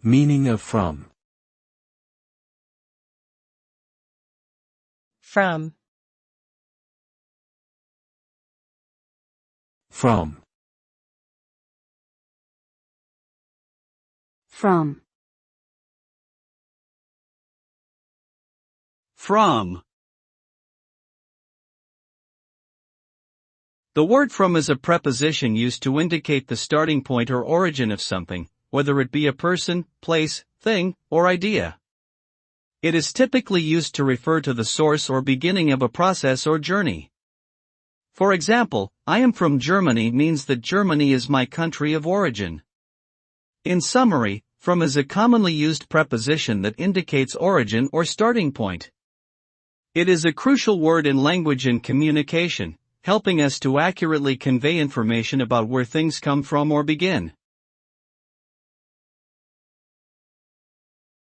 Meaning of from. From. From. From. From. The word from is a preposition used to indicate the starting point or origin of something, whether it be a person, place, thing, or idea. It is typically used to refer to the source or beginning of a process or journey. For example, I am from Germany means that Germany is my country of origin. In summary, from is a commonly used preposition that indicates origin or starting point. It is a crucial word in language and communication, helping us to accurately convey information about where things come from or begin.